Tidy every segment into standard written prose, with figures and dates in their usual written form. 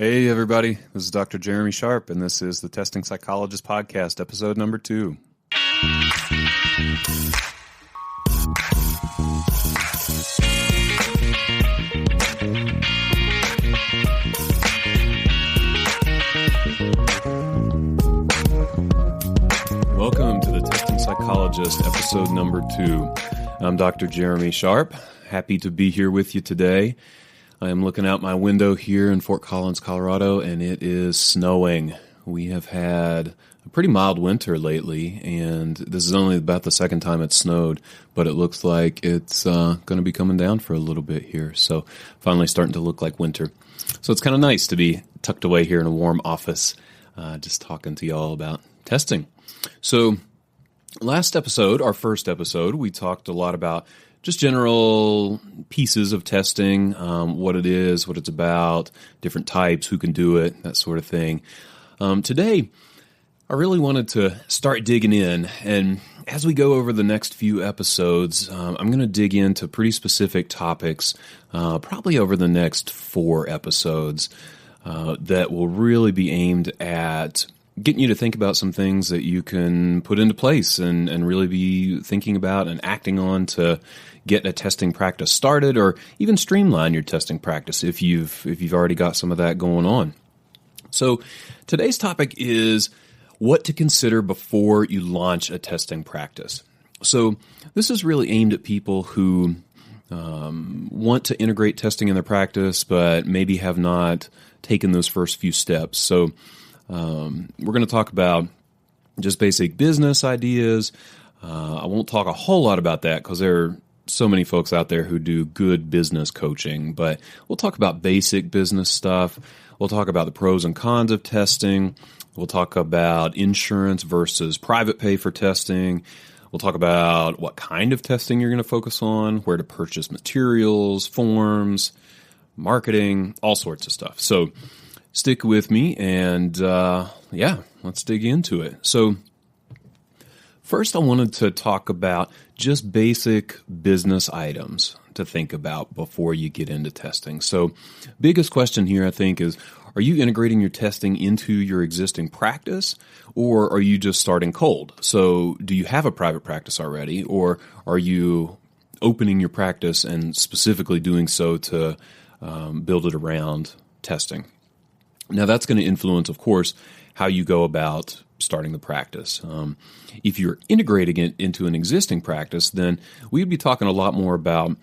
Hey, everybody. This is Dr. Jeremy Sharp, and this is the Testing Psychologist podcast, episode number 2. Welcome to the Testing Psychologist, episode number 2. I'm Dr. Jeremy Sharp. Happy to be here with you today. I am looking out my window here in Fort Collins, Colorado, and it is snowing. We have had a pretty mild winter lately, and this is only about the second time it's snowed, but it looks like it's going to be coming down for a little bit here. So finally starting to look like winter. So it's kind of nice to be tucked away here in a warm office, just talking to y'all about testing. So last episode, our first episode, we talked a lot about just general pieces of testing, what it is, what it's about, different types, who can do it, that sort of thing. Today, I really wanted to start digging in, and as we go over the next few episodes, I'm going to dig into pretty specific topics, probably over the next 4 episodes, that will really be aimed at getting you to think about some things that you can put into place and really be thinking about and acting on to get a testing practice started, or even streamline your testing practice if you've already got some of that going on. So today's topic is what to consider before you launch a testing practice. So this is really aimed at people who want to integrate testing in their practice, but maybe have not taken those first few steps. So we're going to talk about just basic business ideas. I won't talk a whole lot about that because there are so many folks out there who do good business coaching, but we'll talk about basic business stuff. We'll talk about the pros and cons of testing. We'll talk about insurance versus private pay for testing. We'll talk about what kind of testing you're going to focus on, where to purchase materials, forms, marketing, all sorts of stuff. So stick with me and let's dig into it. So first I wanted to talk about just basic business items to think about before you get into testing. So biggest question here I think is, are you integrating your testing into your existing practice, or are you just starting cold? So do you have a private practice already, or are you opening your practice and specifically doing so to build it around testing? Now, that's going to influence, of course, how you go about starting the practice. If you're integrating it into an existing practice, then we'd be talking a lot more about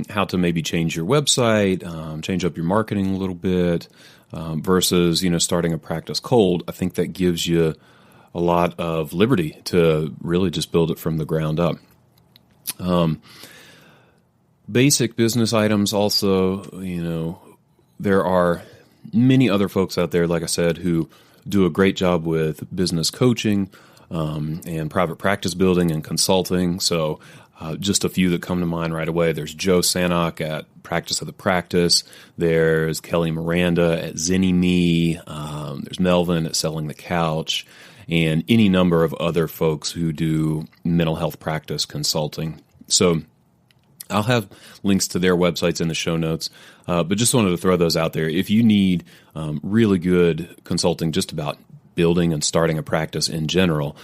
how to maybe change your website, change up your marketing a little bit, versus, starting a practice cold. I think that gives you a lot of liberty to really just build it from the ground up. Basic business items also, there are many other folks out there, like I said, who do a great job with business coaching and private practice building and consulting. So just a few that come to mind right away. There's Joe Sanok at Practice of the Practice. There's Kelly Miranda at Zenny.me. There's Melvin at Selling the Couch, and any number of other folks who do mental health practice consulting. So I'll have links to their websites in the show notes, but just wanted to throw those out there. If you need really good consulting just about building and starting a practice in general,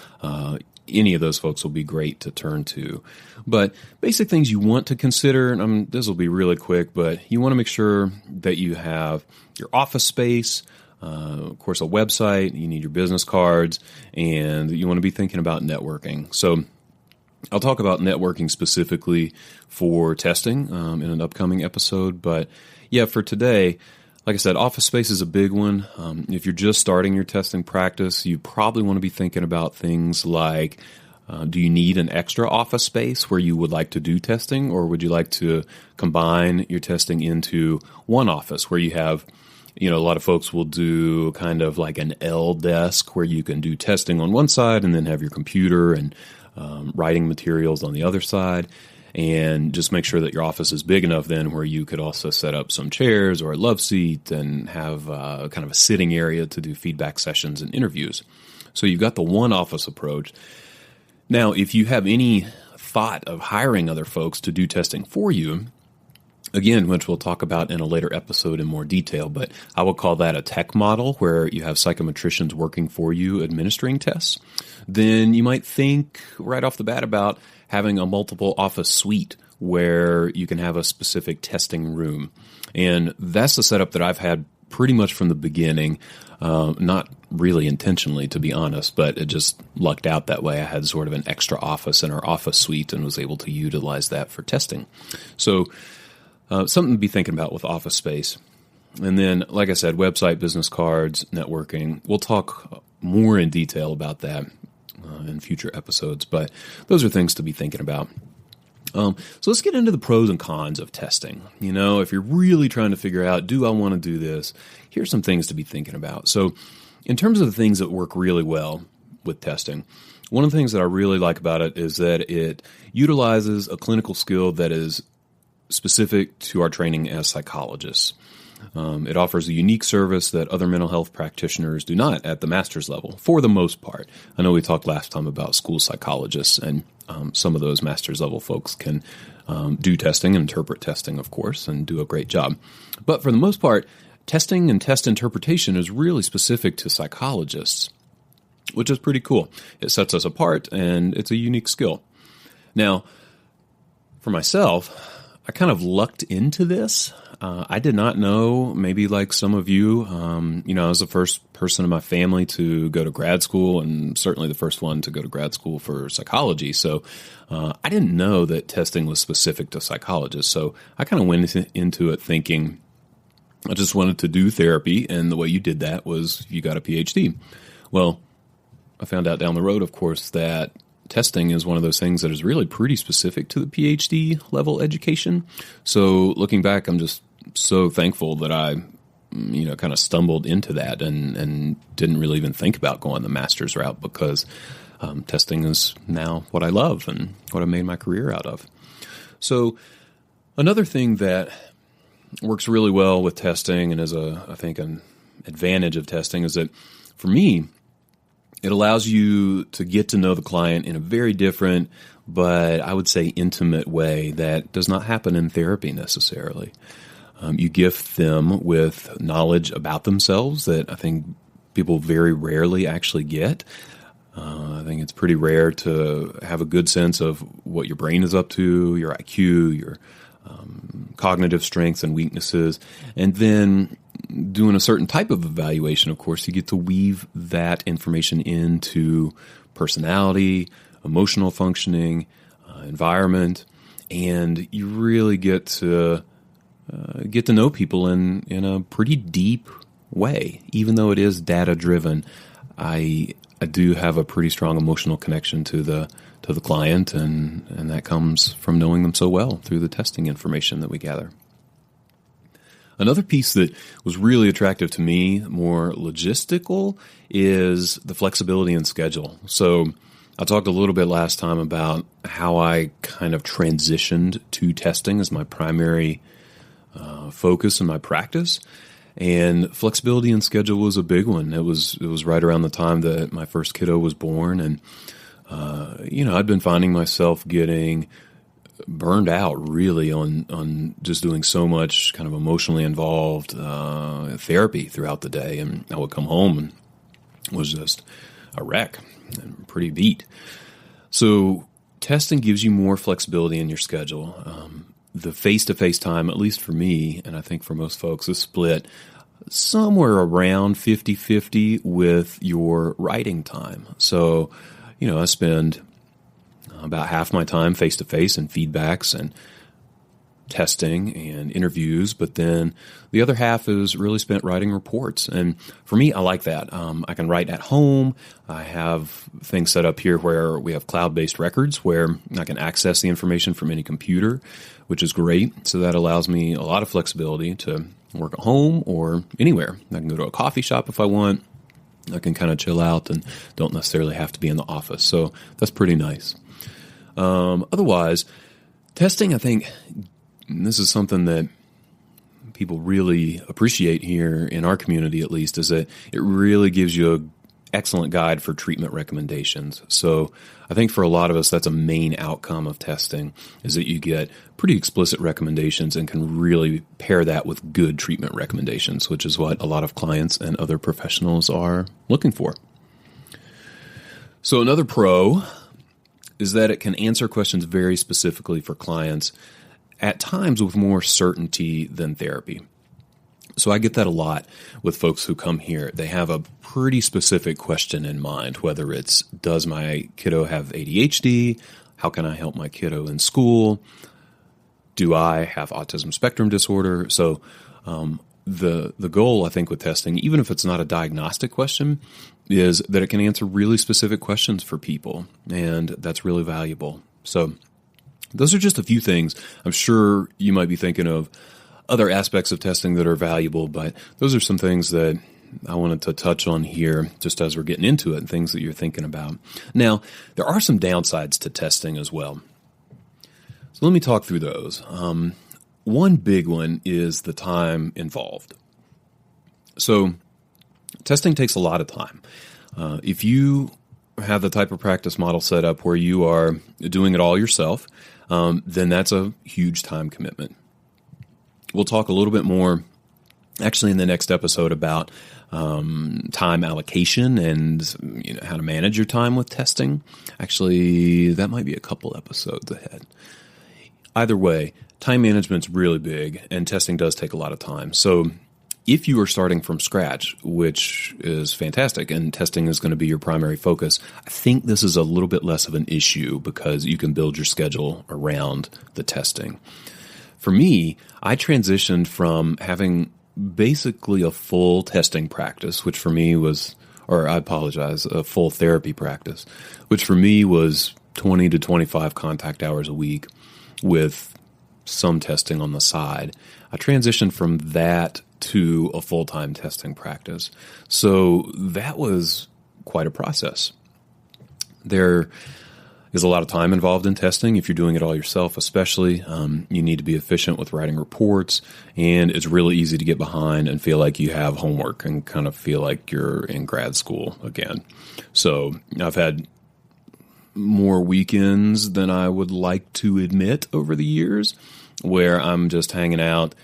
any of those folks will be great to turn to. But basic things you want to consider, and this will be really quick, but you want to make sure that you have your office space, of course a website, you need your business cards, and you want to be thinking about networking. So I'll talk about networking specifically for testing in an upcoming episode. But yeah, for today, like I said, office space is a big one. If you're just starting your testing practice, you probably want to be thinking about things like, do you need an extra office space where you would like to do testing, or would you like to combine your testing into one office where you have, a lot of folks will do kind of like an L desk where you can do testing on one side and then have your computer and writing materials on the other side, and just make sure that your office is big enough then where you could also set up some chairs or a love seat and have kind of a sitting area to do feedback sessions and interviews. So you've got the one office approach. Now, if you have any thought of hiring other folks to do testing for you, again, which we'll talk about in a later episode in more detail, but I would call that a tech model where you have psychometricians working for you administering tests. Then you might think right off the bat about having a multiple office suite where you can have a specific testing room. And that's the setup that I've had pretty much from the beginning, not really intentionally, to be honest, but it just lucked out that way. I had sort of an extra office in our office suite and was able to utilize that for testing. So something to be thinking about with office space. And then, like I said, website, business cards, networking. We'll talk more in detail about that in future episodes, but those are things to be thinking about. So let's get into the pros and cons of testing. You know, if you're really trying to figure out, do I want to do this? Here's some things to be thinking about. So in terms of the things that work really well with testing, one of the things that I really like about it is that it utilizes a clinical skill that is specific to our training as psychologists. It offers a unique service that other mental health practitioners do not at the master's level, for the most part. I know we talked last time about school psychologists, and some of those master's level folks can do testing and interpret testing, of course, and do a great job. But for the most part, testing and test interpretation is really specific to psychologists, which is pretty cool. It sets us apart, and it's a unique skill. Now, for myself, I kind of lucked into this. I did not know, maybe like some of you, I was the first person in my family to go to grad school, and certainly the first one to go to grad school for psychology. So I didn't know that testing was specific to psychologists. So I kind of went into it thinking I just wanted to do therapy, and the way you did that was you got a PhD. Well, I found out down the road, of course, that testing is one of those things that is really pretty specific to the PhD level education. So looking back, I'm just so thankful that I, kind of stumbled into that and didn't really even think about going the master's route, because testing is now what I love and what I made my career out of. So another thing that works really well with testing and is I think an advantage of testing is that for me, it allows you to get to know the client in a very different, but I would say intimate way that does not happen in therapy necessarily. You gift them with knowledge about themselves that I think people very rarely actually get. I think it's pretty rare to have a good sense of what your brain is up to, your IQ, your cognitive strengths and weaknesses, and then doing a certain type of evaluation, of course, you get to weave that information into personality, emotional functioning, environment, and you really get to know people in a pretty deep way. Even though it is data driven, I do have a pretty strong emotional connection to the client, and that comes from knowing them so well through the testing information that we gather. Another piece that was really attractive to me, more logistical, is the flexibility in schedule. So I talked a little bit last time about how I kind of transitioned to testing as my primary focus in my practice. And flexibility in schedule was a big one. It was right around the time that my first kiddo was born. And, I'd been finding myself getting burned out really on just doing so much kind of emotionally involved therapy throughout the day. And I would come home and was just a wreck and pretty beat. So testing gives you more flexibility in your schedule. The face-to-face time, at least for me, and I think for most folks, is split somewhere around 50-50 with your writing time. So, I spend about half my time face-to-face and feedbacks and testing and interviews, but then the other half is really spent writing reports. And for me, I like that. I can write at home. I have things set up here where we have cloud-based records where I can access the information from any computer, which is great. So that allows me a lot of flexibility to work at home or anywhere. I can go to a coffee shop if I want. I can kind of chill out and don't necessarily have to be in the office. So that's pretty nice. Otherwise, testing, I think, and this is something that people really appreciate here in our community, at least, is that it really gives you excellent guide for treatment recommendations. So I think for a lot of us, that's a main outcome of testing, is that you get pretty explicit recommendations and can really pair that with good treatment recommendations, which is what a lot of clients and other professionals are looking for. So another pro is that it can answer questions very specifically for clients, at times with more certainty than therapy. So I get that a lot with folks who come here. They have a pretty specific question in mind, whether it's, does my kiddo have ADHD? How can I help my kiddo in school? Do I have autism spectrum disorder? So the goal, I think, with testing, even if it's not a diagnostic question, is that it can answer really specific questions for people, and that's really valuable. So those are just a few things. I'm sure you might be thinking of other aspects of testing that are valuable, but those are some things that I wanted to touch on here just as we're getting into it and things that you're thinking about. Now, there are some downsides to testing as well. So let me talk through those. One big one is the time involved. So testing takes a lot of time. If you have the type of practice model set up where you are doing it all yourself, then that's a huge time commitment. We'll talk a little bit more, actually, in the next episode about time allocation and how to manage your time with testing. Actually, that might be a couple episodes ahead. Either way, time management's really big, and testing does take a lot of time. So if you are starting from scratch, which is fantastic, and testing is going to be your primary focus, I think this is a little bit less of an issue because you can build your schedule around the testing. For me, I transitioned from having basically a full testing practice, which for me was, a full therapy practice, which for me was 20 to 25 contact hours a week with some testing on the side. I transitioned from that to a full-time testing practice. So that was quite a process. There is a lot of time involved in testing. If you're doing it all yourself, especially, you need to be efficient with writing reports, and it's really easy to get behind and feel like you have homework and kind of feel like you're in grad school again. So I've had more weekends than I would like to admit over the years where I'm just hanging out.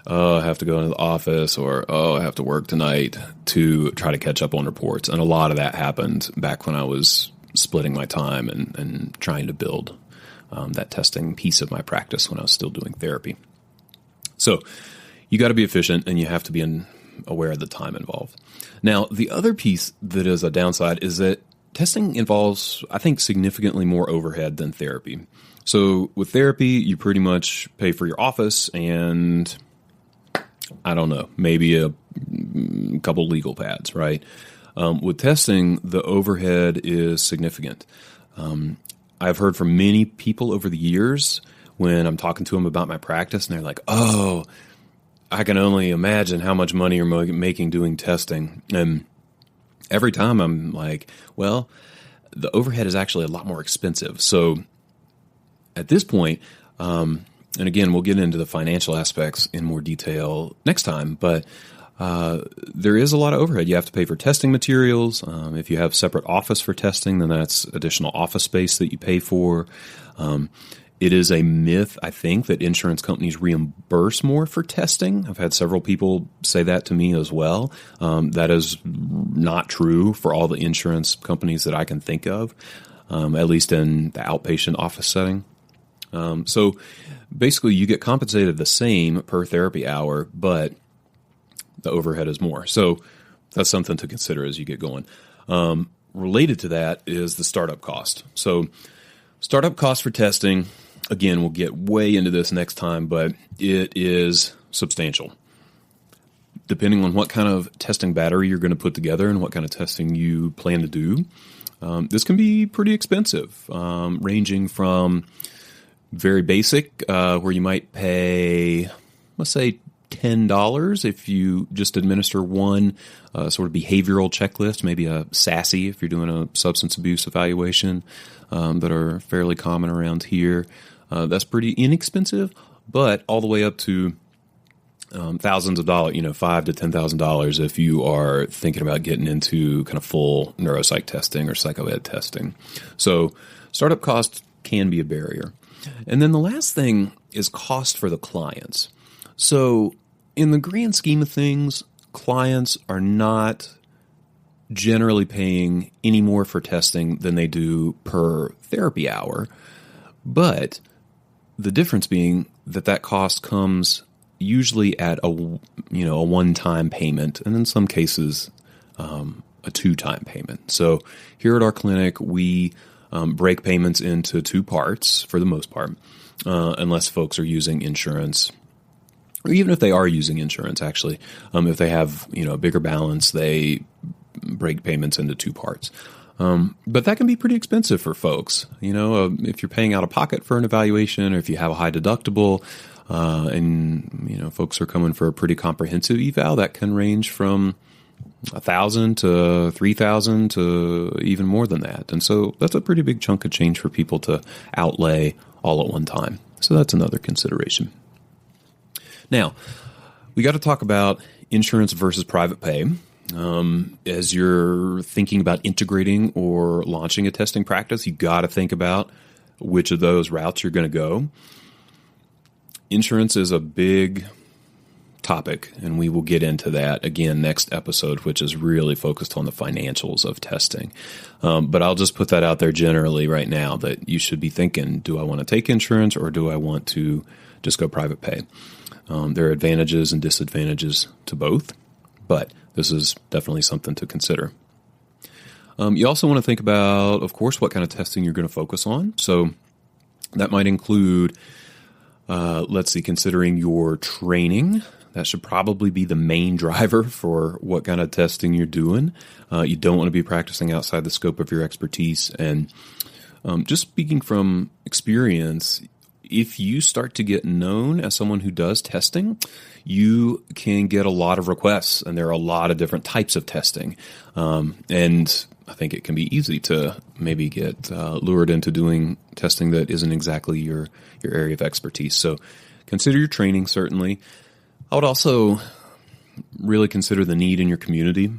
I have to go into the office, or, I have to work tonight to try to catch up on reports. And a lot of that happened back when I was splitting my time and trying to build that testing piece of my practice when I was still doing therapy. So you got to be efficient, and you have to be aware of the time involved. Now, the other piece that is a downside is that testing involves, I think, significantly more overhead than therapy. So with therapy, you pretty much pay for your office and, I don't know, maybe a couple legal pads, right? With testing, the overhead is significant. I've heard from many people over the years when I'm talking to them about my practice, and they're like, oh, I can only imagine how much money you're making doing testing. And every time I'm like, well, the overhead is actually a lot more expensive. So at this point, and again, we'll get into the financial aspects in more detail next time, but there is a lot of overhead. You have to pay for testing materials. If you have separate office for testing, then that's additional office space that you pay for. It is a myth, I think, that insurance companies reimburse more for testing. I've had several people say that to me as well. That is not true for all the insurance companies that I can think of, at least in the outpatient office setting. So basically, you get compensated the same per therapy hour, but the overhead is more. So that's something to consider as you get going. Related to that is the startup cost. So startup cost for testing, again, we'll get way into this next time, but it is substantial. Depending on what kind of testing battery you're going to put together and what kind of testing you plan to do, this can be pretty expensive, ranging from very basic, where you might pay, let's say, $10 if you just administer one sort of behavioral checklist, maybe a SASE if you're doing a substance abuse evaluation, that are fairly common around here. That's pretty inexpensive, but all the way up to thousands of dollars, $5,000 to $10,000 if you are thinking about getting into kind of full neuropsych testing or psychoed testing. So startup costs can be a barrier. And then the last thing is cost for the clients. So in the grand scheme of things, clients are not generally paying any more for testing than they do per therapy hour. But the difference being that cost comes usually at a one-time payment, and in some cases, a two-time payment. So here at our clinic, we break payments into two parts for the most part, unless folks are using insurance, or even if they are using insurance, actually, if they have a bigger balance, they break payments into two parts. But that can be pretty expensive for folks. If you're paying out of pocket for an evaluation, or if you have a high deductible, and folks are coming for a pretty comprehensive eval, that can range from $1,000 to $3,000 to even more than that. And so that's a pretty big chunk of change for people to outlay all at one time. So that's another consideration. Now, we got to talk about insurance versus private pay. As you're thinking about integrating or launching a testing practice, you got to think about which of those routes you're going to go. Insurance is a big topic, and we will get into that again next episode, which is really focused on the financials of testing. But I'll just put that out there generally right now that you should be thinking, do I want to take insurance or do I want to just go private pay? There are advantages and disadvantages to both, but this is definitely something to consider. You also want to think about, of course, what kind of testing you're going to focus on. So that might include, considering your training. That should probably be the main driver for what kind of testing you're doing. You don't want to be practicing outside the scope of your expertise. And just speaking from experience, if you start to get known as someone who does testing, you can get a lot of requests, and there are a lot of different types of testing. And I think it can be easy to maybe get lured into doing testing that isn't exactly your area of expertise. So consider your training, certainly. I would also really consider the need in your community.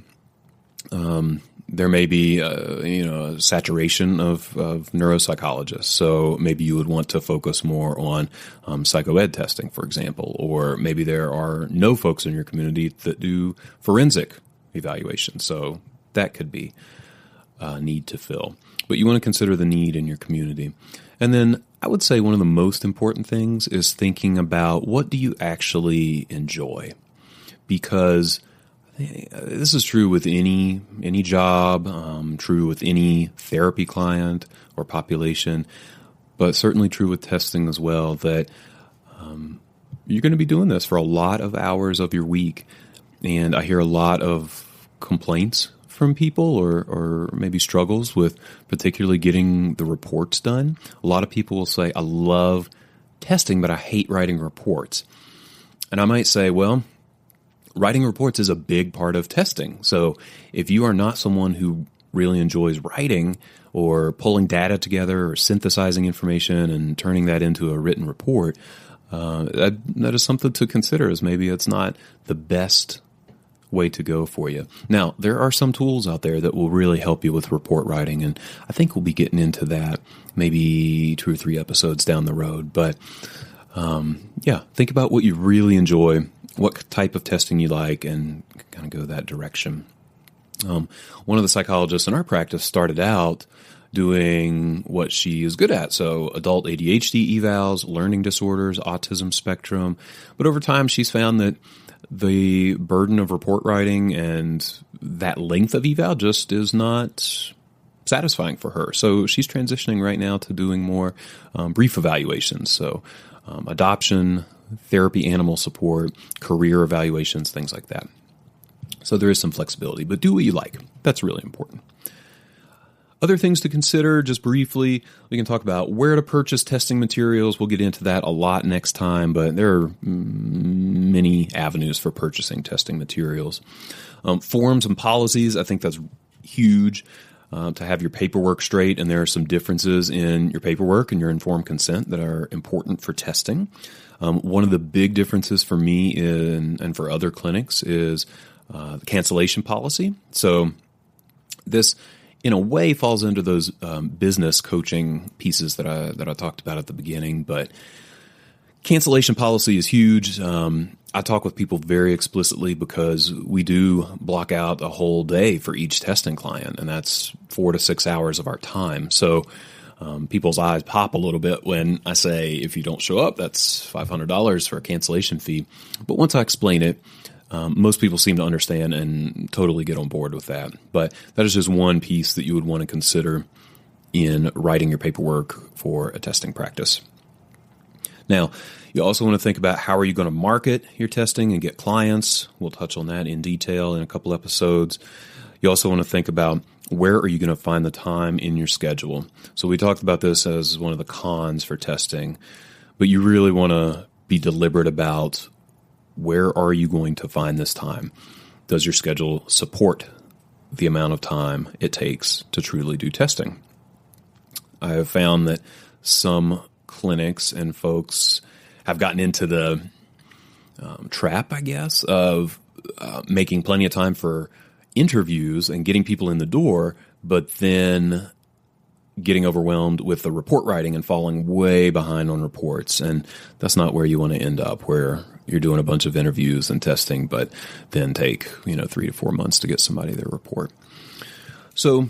There may be a saturation of neuropsychologists, so maybe you would want to focus more on psychoed testing, for example, or maybe there are no folks in your community that do forensic evaluation, so that could be a need to fill. But you want to consider the need in your community. And then I would say one of the most important things is thinking about, what do you actually enjoy? Because this is true with any job, true with any therapy client or population, but certainly true with testing as well, that you're going to be doing this for a lot of hours of your week. And I hear a lot of complaints from people or maybe struggles with particularly getting the reports done. A lot of people will say, I love testing, but I hate writing reports. And I might say, well, writing reports is a big part of testing. So if you are not someone who really enjoys writing or pulling data together or synthesizing information and turning that into a written report, that is something to consider, as maybe it's not the best way to go for you. Now, there are some tools out there that will really help you with report writing, and I think we'll be getting into that maybe 2 or 3 episodes down the road. But think about what you really enjoy, what type of testing you like, and kind of go that direction. One of the psychologists in our practice started out doing what she is good at. So adult ADHD evals, learning disorders, autism spectrum. But over time, she's found that the burden of report writing and that length of eval just is not satisfying for her. So she's transitioning right now to doing more brief evaluations. So adoption, therapy, animal support, career evaluations, things like that. So there is some flexibility, but do what you like. That's really important. Other things to consider, just briefly, we can talk about where to purchase testing materials. We'll get into that a lot next time, but there are many avenues for purchasing testing materials. Forms and policies, I think that's huge. to have your paperwork straight, and there are some differences in your paperwork and your informed consent that are important for testing. One of the big differences for me and for other clinics is the cancellation policy. So this, in a way, falls into those business coaching pieces that I talked about at the beginning, but cancellation policy is huge. I talk with people very explicitly because we do block out a whole day for each testing client, and that's 4 to 6 hours of our time. So people's eyes pop a little bit when I say, if you don't show up, that's $500 for a cancellation fee. But once I explain it, most people seem to understand and totally get on board with that. But that is just one piece that you would want to consider in writing your paperwork for a testing practice. Now, you also want to think about how are you going to market your testing and get clients. We'll touch on that in detail in a couple episodes. You also want to think about where are you going to find the time in your schedule. So we talked about this as one of the cons for testing, but you really want to be deliberate about where are you going to find this time. Does your schedule support the amount of time it takes to truly do testing? I have found that some clinics and folks have gotten into the trap, I guess, of making plenty of time for interviews and getting people in the door, but then getting overwhelmed with the report writing and falling way behind on reports. And that's not where you want to end up, where you're doing a bunch of interviews and testing, but then take 3 to 4 months to get somebody their report. So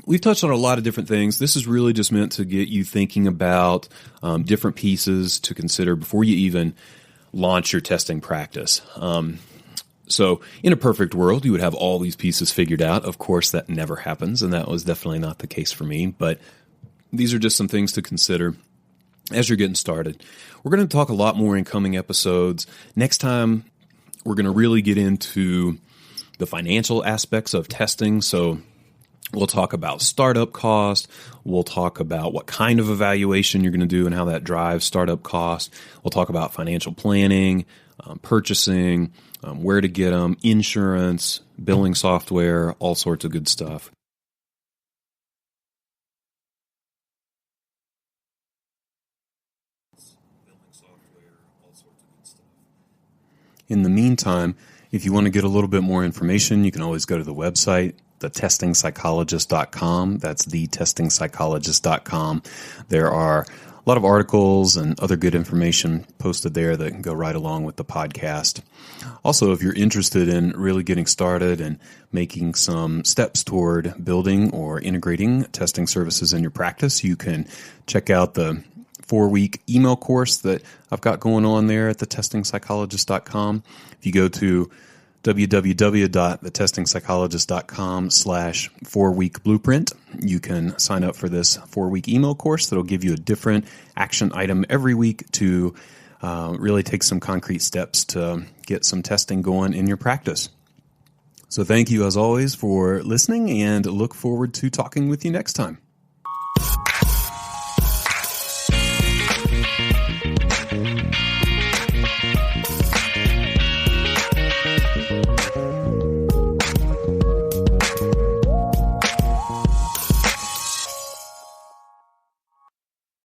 we've touched on a lot of different things. This is really just meant to get you thinking about different pieces to consider before you even launch your testing practice. So in a perfect world, you would have all these pieces figured out. Of course, that never happens, and that was definitely not the case for me. But these are just some things to consider as you're getting started. We're going to talk a lot more in coming episodes. Next time, we're going to really get into the financial aspects of testing. So we'll talk about startup cost. We'll talk about what kind of evaluation you're going to do and how that drives startup cost. We'll talk about financial planning, purchasing, where to get them, insurance, billing software, all sorts of good stuff. In the meantime, if you want to get a little bit more information, you can always go to the website, thetestingpsychologist.com. That's thetestingpsychologist.com. There are a lot of articles and other good information posted there that can go right along with the podcast. Also, if you're interested in really getting started and making some steps toward building or integrating testing services in your practice, you can check out the 4-week email course that I've got going on there at thetestingpsychologist.com. If you go to www.thetestingpsychologist.com/4-week blueprint, you can sign up for this 4-week email course that'll give you a different action item every week to really take some concrete steps to get some testing going in your practice. So thank you as always for listening, and look forward to talking with you next time.